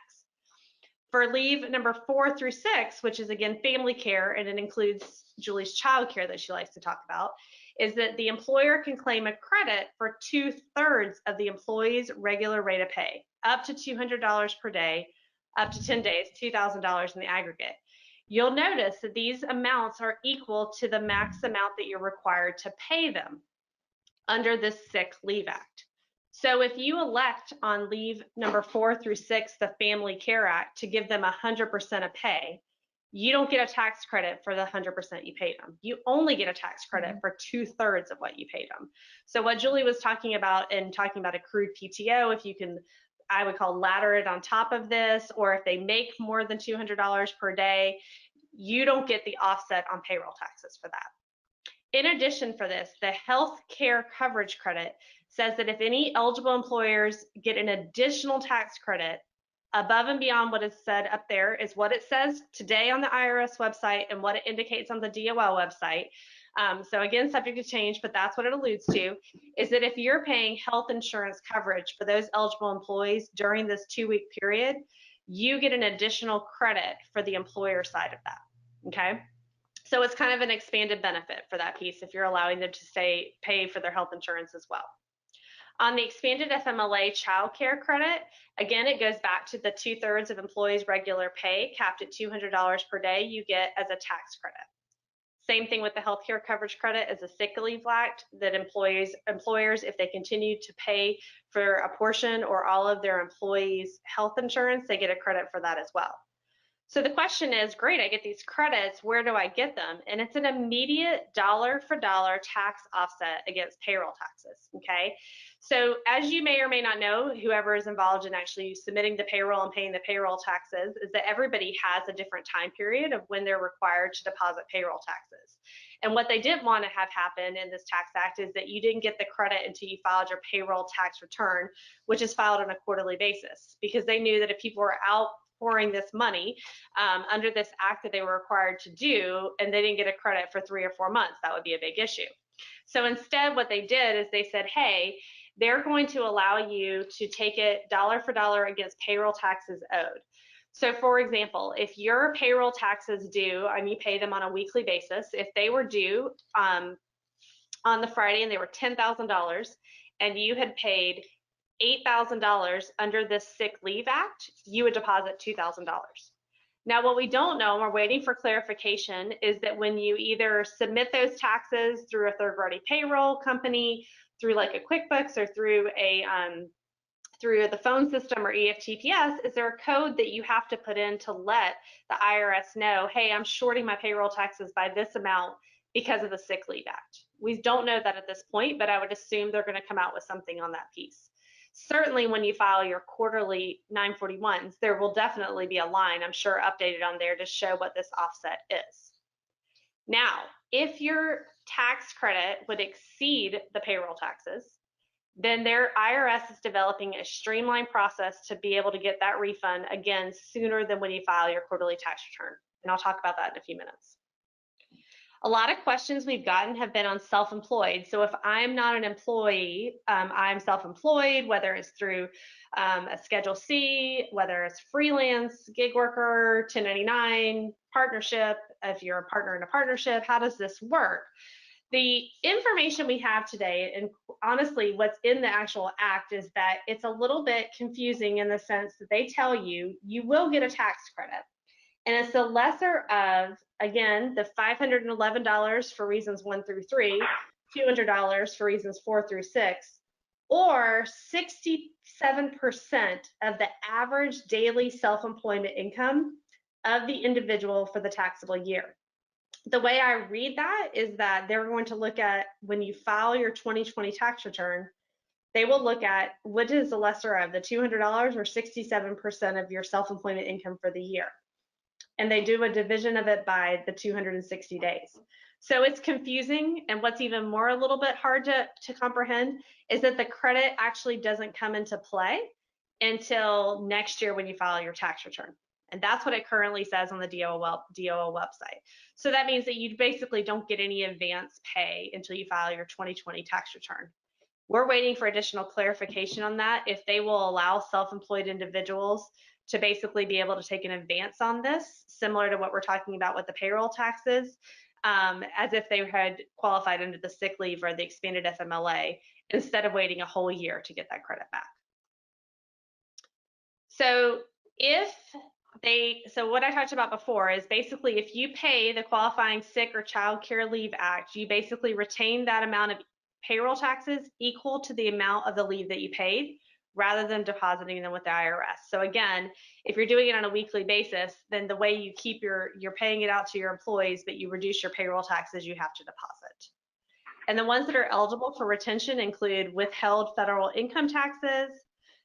[SPEAKER 1] For leave number 4 through 6, which is again family care, and it includes Julie's child care that she likes to talk about, is that the employer can claim a credit for 2/3 of the employee's regular rate of pay, up to $200 per day, up to 10 days, $2,000 in the aggregate. You'll notice that these amounts are equal to the max amount that you're required to pay them under the Sick Leave Act. So if you elect on leave number 4 through 6, the Family Care Act, to give them 100% of pay, you don't get a tax credit for the 100% you paid them. You only get a tax credit for 2/3 of what you paid them. So what Julie was talking about in talking about accrued PTO, if you can, I would call ladder it on top of this, or if they make more than $200 per day, you don't get the offset on payroll taxes for that. In addition for this, the health care coverage credit says that if any eligible employers get an additional tax credit above and beyond what is said up there, is what it says today on the IRS website and what it indicates on the DOL website. So again, subject to change, but that's what it alludes to, is that if you're paying health insurance coverage for those eligible employees during this 2-week period, you get an additional credit for the employer side of that, okay? So it's kind of an expanded benefit for that piece if you're allowing them to pay for their health insurance as well. On the expanded FMLA child care credit, again, it goes back to the 2/3 of employees' regular pay capped at $200 per day you get as a tax credit. Same thing with the healthcare coverage credit as a sick leave act, that employers, if they continue to pay for a portion or all of their employees' health insurance, they get a credit for that as well. So the question is, great, I get these credits, where do I get them? And it's an immediate dollar for dollar tax offset against payroll taxes, okay? So as you may or may not know, whoever is involved in actually submitting the payroll and paying the payroll taxes, is that everybody has a different time period of when they're required to deposit payroll taxes. And what they didn't want to have happen in this tax act is that you didn't get the credit until you filed your payroll tax return, which is filed on a quarterly basis, because they knew that if people were outpouring this money under this act that they were required to do, and they didn't get a credit for 3 or 4 months, that would be a big issue. So instead, what they did is they said, hey, they're going to allow you to take it dollar for dollar against payroll taxes owed. So for example, if your payroll taxes due and you pay them on a weekly basis, if they were due on the Friday and they were $10,000 and you had paid $8,000 under this Sick Leave Act, you would deposit $2,000. Now, what we don't know, and we're waiting for clarification, is that when you either submit those taxes through a third-party payroll company, through like a QuickBooks, or through the phone system or EFTPS, is there a code that you have to put in to let the IRS know, hey, I'm shorting my payroll taxes by this amount because of the Sick Leave Act? We don't know that at this point, but I would assume they're going to come out with something on that piece. Certainly when you file your quarterly 941s, there will definitely be a line, I'm sure, updated on there to show what this offset is. Now, if your tax credit would exceed the payroll taxes, then their IRS is developing a streamlined process to be able to get that refund again sooner than when you file your quarterly tax return. And I'll talk about that in a few minutes. A lot of questions we've gotten have been on self-employed. So if I'm not an employee, I'm self-employed, whether it's through a Schedule C, whether it's freelance, gig worker, 1099, partnership, if you're a partner in a partnership, how does this work? The information we have today, and honestly, what's in the actual act, is that it's a little bit confusing in the sense that they tell you, you will get a tax credit. And it's the lesser of, again, the $511 for reasons 1 through 3, $200 for reasons 4 through 6, or 67% of the average daily self-employment income of the individual for the taxable year. The way I read that is that they're going to look at, when you file your 2020 tax return, they will look at what is the lesser of, the $200 or 67% of your self-employment income for the year. And they do a division of it by the 260 days. So it's confusing, and what's even more a little bit hard to comprehend is that the credit actually doesn't come into play until next year when you file your tax return. And that's what it currently says on the DOL website. So that means that you basically don't get any advance pay until you file your 2020 tax return. We're waiting for additional clarification on that, if they will allow self-employed individuals to basically be able to take an advance on this, similar to what we're talking about with the payroll taxes, as if they had qualified under the sick leave or the expanded FMLA, instead of waiting a whole year to get that credit back. So what I talked about before is basically if you pay the qualifying sick or child care leave act, you basically retain that amount of payroll taxes equal to the amount of the leave that you paid, rather than depositing them with the IRS. So again, if you're doing it on a weekly basis, then the way you keep you're paying it out to your employees, but you reduce your payroll taxes you have to deposit. And the ones that are eligible for retention include withheld federal income taxes,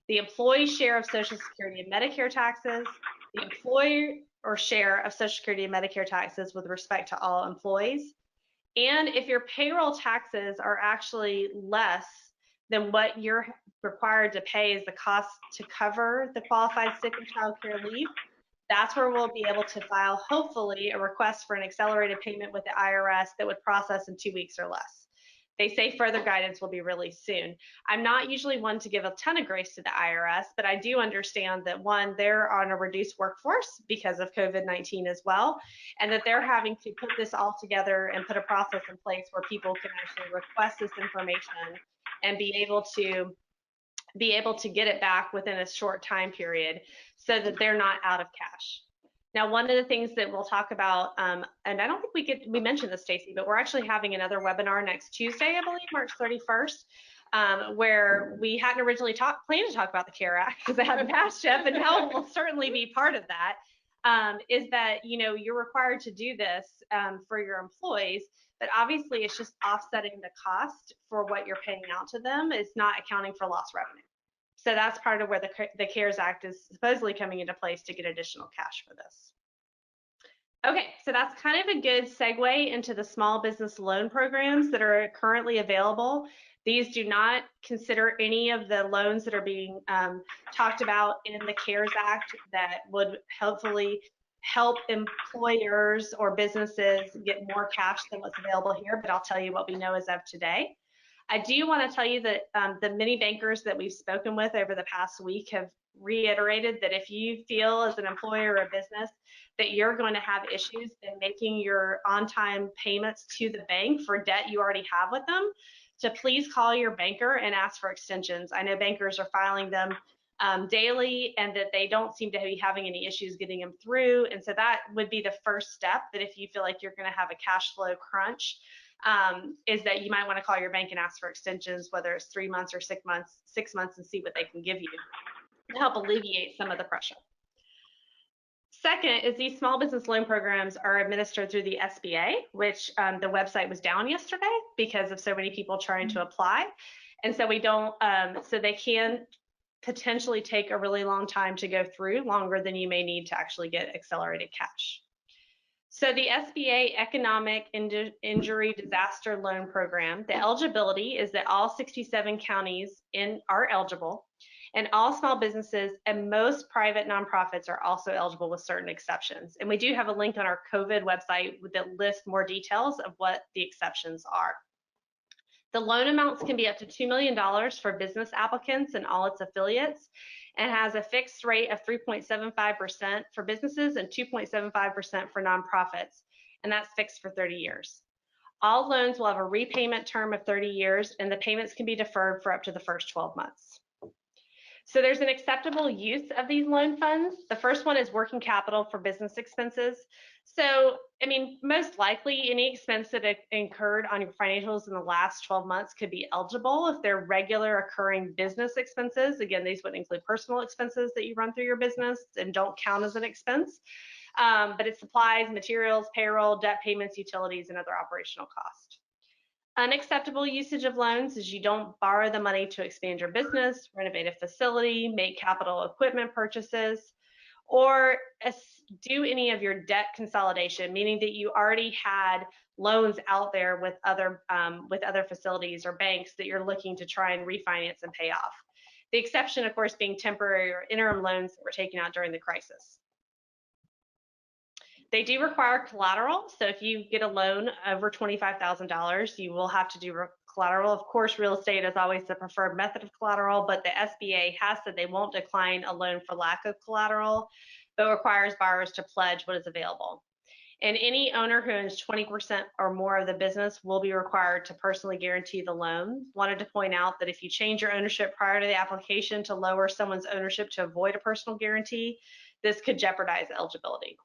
[SPEAKER 1] the employee share of Social Security and Medicare taxes, the employer share of Social Security and Medicare taxes with respect to all employees. And if your payroll taxes are actually less than what you're required to pay as the cost to cover the qualified sick and child care leave, that's where we'll be able to file, hopefully, a request for an accelerated payment with the IRS that would process in 2 weeks or less. They say further guidance will be released soon. I'm not usually one to give a ton of grace to the IRS, but I do understand that, one, they're on a reduced workforce because of COVID-19 as well, and that they're having to put this all together and put a process in place where people can actually request this information and be able to get it back within a short time period so that they're not out of cash. Now, one of the things that we'll talk about, and I don't think we mentioned this, Stacy, but we're actually having another webinar next Tuesday, I believe, March 31st, where we hadn't originally planned to talk about the CARE Act because it hadn't passed yet, but now we'll certainly be part of that, is that, you're required to do this for your employees, but obviously it's just offsetting the cost for what you're paying out to them. It's not accounting for lost revenue. So that's part of where the CARES Act is supposedly coming into place to get additional cash for this. Okay, so that's kind of a good segue into the small business loan programs that are currently available. These do not consider any of the loans that are being talked about in the CARES Act that would hopefully help employers or businesses get more cash than what's available here, but I'll tell you what we know as of today. I do want to tell you that the many bankers that we've spoken with over the past week have reiterated that if you feel as an employer or a business that you're going to have issues in making your on-time payments to the bank for debt you already have with them, to please call your banker and ask for extensions. I know bankers are filing them daily and that they don't seem to be having any issues getting them through. And so that would be the first step, that if you feel like you're going to have a cash flow crunch, is that you might want to call your bank and ask for extensions, whether it's 3 months or 6 months, and see what they can give you to help alleviate some of the pressure. Second is these small business loan programs are administered through the SBA, which the website was down yesterday because of so many people trying to apply. And so so they can potentially take a really long time to go through, longer than you may need to actually get accelerated cash. So the SBA Economic Injury Disaster Loan Program, the eligibility is that all 67 counties are eligible, and all small businesses and most private nonprofits are also eligible with certain exceptions. And we do have a link on our COVID website that lists more details of what the exceptions are. The loan amounts can be up to $2 million for business applicants and all its affiliates, and has a fixed rate of 3.75% for businesses and 2.75% for nonprofits, and that's fixed for 30 years. All loans will have a repayment term of 30 years, and the payments can be deferred for up to the first 12 months. So there's an acceptable use of these loan funds. The first one is working capital for business expenses. So, I mean, most likely any expense that incurred on your financials in the last 12 months could be eligible if they're regular occurring business expenses. Again, these would include personal expenses that you run through your business and don't count as an expense. But it's supplies, materials, payroll, debt payments, utilities, and other operational costs. Unacceptable usage of loans is you don't borrow the money to expand your business, renovate a facility, make capital equipment purchases, or do any of your debt consolidation, meaning that you already had loans out there with other facilities or banks that you're looking to try and refinance and pay off. The exception, of course, being temporary or interim loans that were taken out during the crisis. They do require collateral, so if you get a loan over $25,000, you will have to do collateral. Of course, real estate is always the preferred method of collateral, but the SBA has said they won't decline a loan for lack of collateral, but requires borrowers to pledge what is available. And any owner who owns 20% or more of the business will be required to personally guarantee the loan. Wanted to point out that if you change your ownership prior to the application to lower someone's ownership to avoid a personal guarantee, this could jeopardize eligibility.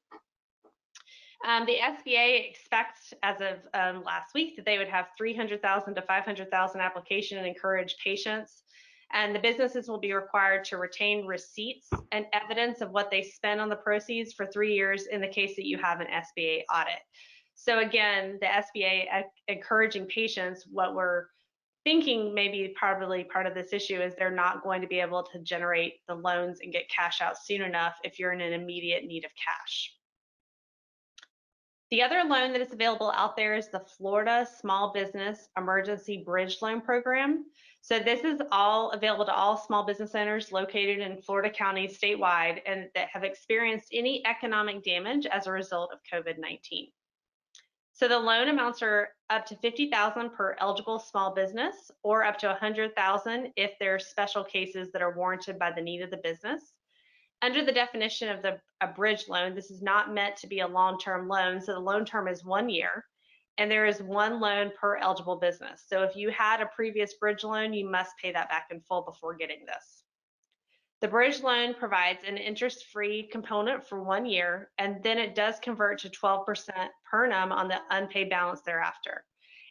[SPEAKER 1] The SBA expects, as of last week, that they would have 300,000 to 500,000 applications and encourage patience. And the businesses will be required to retain receipts and evidence of what they spend on the proceeds for 3 years in the case that you have an SBA audit. So again, the SBA encouraging patience. What we're thinking maybe probably part of this issue is they're not going to be able to generate the loans and get cash out soon enough if you're in an immediate need of cash. The other loan that is available out there is the Florida Small Business Emergency Bridge Loan Program. So this is all available to all small business owners located in Florida counties statewide and that have experienced any economic damage as a result of COVID-19. So the loan amounts are up to $50,000 per eligible small business, or up to $100,000 if there are special cases that are warranted by the need of the business. Under the definition of a bridge loan, this is not meant to be a long-term loan, so the loan term is 1 year, and there is one loan per eligible business. So if you had a previous bridge loan, you must pay that back in full before getting this. The bridge loan provides an interest-free component for 1 year, and then it does convert to 12% per annum on the unpaid balance thereafter.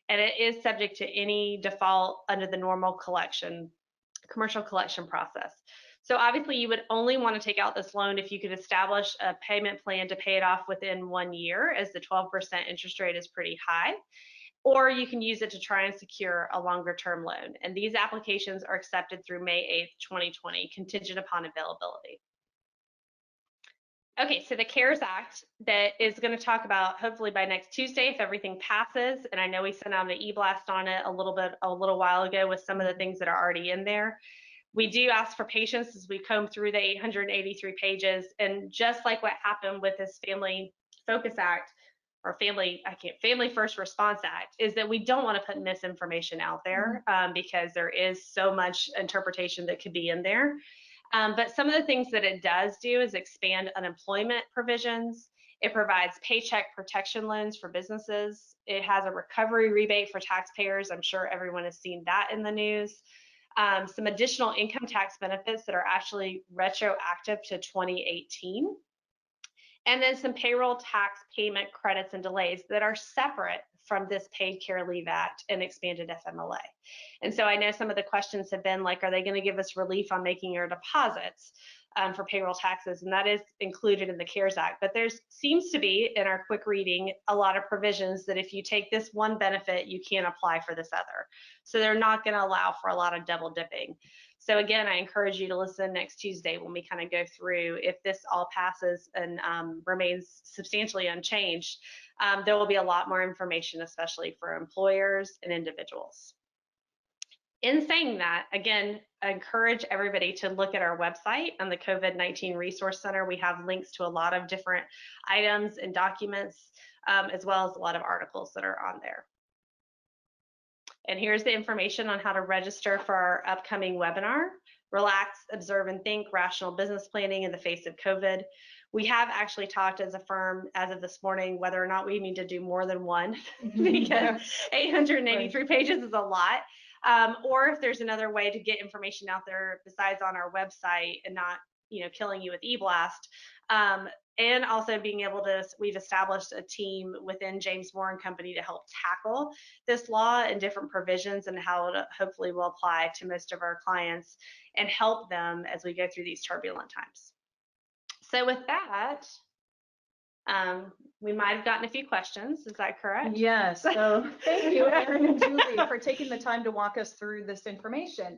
[SPEAKER 1] And it is subject to any default under the normal commercial collection process. So obviously you would only want to take out this loan if you could establish a payment plan to pay it off within 1 year, as the 12% interest rate is pretty high, or you can use it to try and secure a longer term loan. And these applications are accepted through May 8th, 2020, contingent upon availability. Okay, so the CARES Act that is going to talk about, hopefully by next Tuesday, if everything passes, and I know we sent out an e-blast on it a little while ago with some of the things that are already in there. We do ask for patience as we comb through the 883 pages, and just like what happened with this Family Focus Act, or Family First Response Act, is that we don't want to put misinformation out there because there is so much interpretation that could be in there. But some of the things that it does do is expand unemployment provisions. It provides paycheck protection loans for businesses. It has a recovery rebate for taxpayers. I'm sure everyone has seen that in the news. Some additional income tax benefits that are actually retroactive to 2018. And then some payroll tax payment credits and delays that are separate from this Paid Care Leave Act and expanded FMLA. And so I know some of the questions have been like, are they going to give us relief on making our deposits for payroll taxes? And that is included in the CARES Act. But there seems to be, in our quick reading, a lot of provisions that if you take this one benefit, you can't apply for this other. So they're not going to allow for a lot of double dipping. So again, I encourage you to listen next Tuesday when we kind of go through, if this all passes and remains substantially unchanged, there will be a lot more information, especially for employers and individuals. In saying that, again, I encourage everybody to look at our website on the COVID-19 Resource Center. We have links to a lot of different items and documents, as well as a lot of articles that are on there. And here's the information on how to register for our upcoming webinar, Relax, Observe, and Think, Rational Business Planning in the Face of COVID. We have actually talked as a firm as of this morning whether or not we need to do more than one because 883 pages is a lot. Or if there's another way to get information out there besides on our website and not, killing you with e-blast. And also being able to, we've established a team within James Moore & Company to help tackle this law and different provisions and how it hopefully will apply to most of our clients and help them as we go through these turbulent times. So with that, we might have gotten a few questions. Is that correct?
[SPEAKER 3] Yes. So thank you, Erin and Julie, for taking the time to walk us through this information.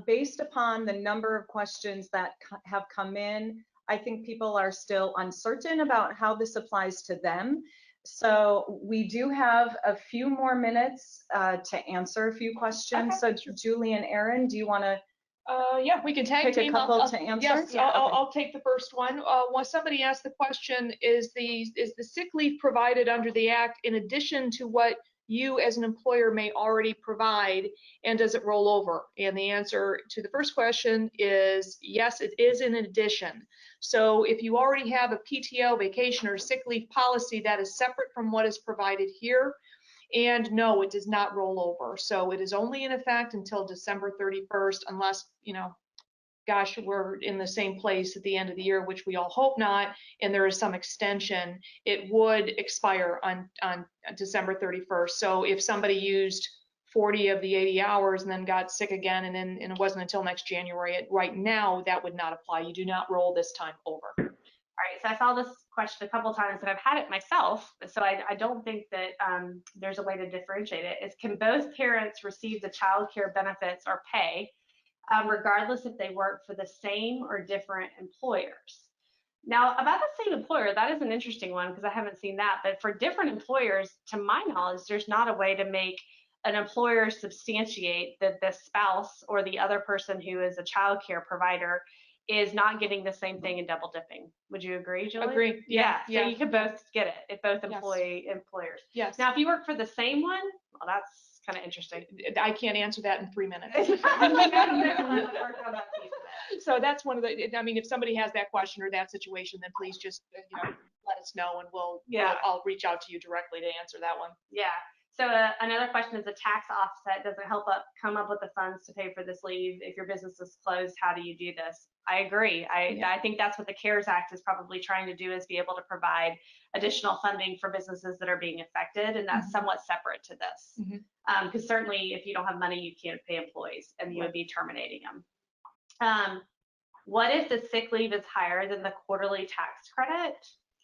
[SPEAKER 3] Based upon the number of questions that have come in, I think people are still uncertain about how this applies to them. So we do have a few more minutes to answer a few questions. Okay, so sure. Julie and Erin, do you want to
[SPEAKER 2] yeah, we can tag team.
[SPEAKER 3] A couple to answer?
[SPEAKER 2] Yes, yeah, I'll take the first one. Somebody asked the question, is the sick leave provided under the Act in addition to what you as an employer may already provide, and does it roll over? And the answer to the first question is yes, it is in addition. So if you already have a PTO, vacation, or sick leave policy that is separate from what is provided here, and no, it does not roll over. So it is only in effect until December 31st, unless, you know, gosh, we're in the same place at the end of the year, which we all hope not, and there is some extension. It would expire on December 31st. So if somebody used 40 of the 80 hours and then got sick again, and it wasn't until next January, right now, that would not apply. You do not roll this time over.
[SPEAKER 1] All right, so I saw this question a couple of times, and I've had it myself, so I don't think that there's a way to differentiate it. Is can both parents receive the child care benefits or pay, regardless if they work for the same or different employers? Now, about the same employer, that is an interesting one because I haven't seen that. But for different employers, to my knowledge, there's not a way to make an employer substantiate that the spouse or the other person who is a child care provider is not getting the same thing and double dipping. Would you agree, Julie?
[SPEAKER 2] Agree.
[SPEAKER 1] Yeah.
[SPEAKER 2] Yeah.
[SPEAKER 1] So you could both get it if both employers.
[SPEAKER 2] Yes.
[SPEAKER 1] Now, if you work for the same one, well, that's kind of interesting.
[SPEAKER 2] I can't answer that in 3 minutes. So that's one of the, I mean, if somebody has that question or that situation, then please just, you know, let us know, and I'll reach out to you directly to answer that one.
[SPEAKER 1] Yeah. So another question is, a tax offset doesn't come up with the funds to pay for this leave. If your business is closed, how do you do this? I agree. I think that's what the CARES Act is probably trying to do, is be able to provide additional funding for businesses that are being affected, and that's somewhat separate to this. Because certainly if you don't have money, you can't pay employees, and you would be terminating them. What if the sick leave is higher than the quarterly tax credit?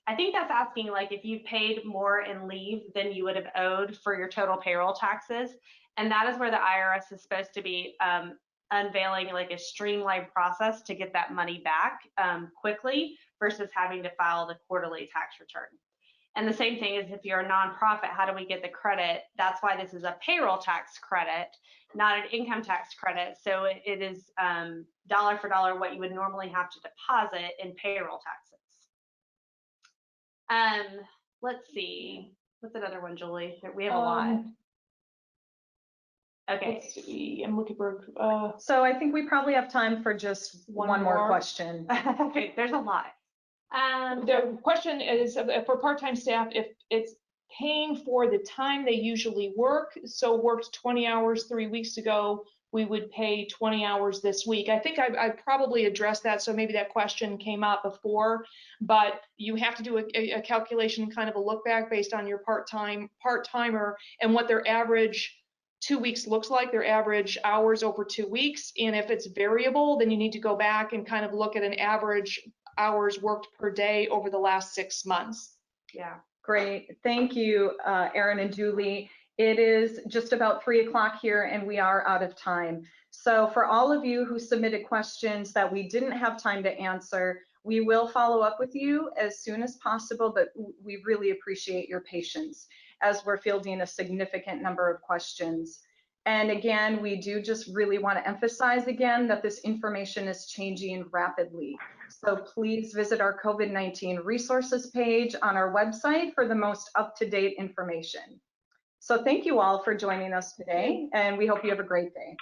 [SPEAKER 1] I think that's asking, like, if you paid more in leave than you would have owed for your total payroll taxes. And that is where the IRS is supposed to be unveiling like a streamlined process to get that money back quickly versus having to file the quarterly tax return. And the same thing is if you're a nonprofit, how do we get the credit? That's why this is a payroll tax credit, not an income tax credit. So it is dollar for dollar what you would normally have to deposit in payroll taxes. Let's see. What's another one, Julie? We have a lot. Okay.
[SPEAKER 2] Let's see. I'm looking for.
[SPEAKER 3] So I think we probably have time for just one more question.
[SPEAKER 1] Okay, there's a lot.
[SPEAKER 2] The question is for part-time staff, if it's paying for the time they usually work, so worked 20 hours 3 weeks ago, we would pay 20 hours this week. I think I probably addressed that, so maybe that question came up before, but you have to do a calculation, kind of a look back based on your part-timer and what their average 2 weeks looks like, their average hours over 2 weeks. And if it's variable, then you need to go back and kind of look at an average hours worked per day over the last 6 months.
[SPEAKER 3] Yeah, great. Thank you, Erin and Julie. It is just about 3 o'clock here and we are out of time. So for all of you who submitted questions that we didn't have time to answer, we will follow up with you as soon as possible, but we really appreciate your patience as we're fielding a significant number of questions. And again, we do just really want to emphasize again that this information is changing rapidly. So please visit our COVID-19 resources page on our website for the most up-to-date information. So thank you all for joining us today, and we hope you have a great day.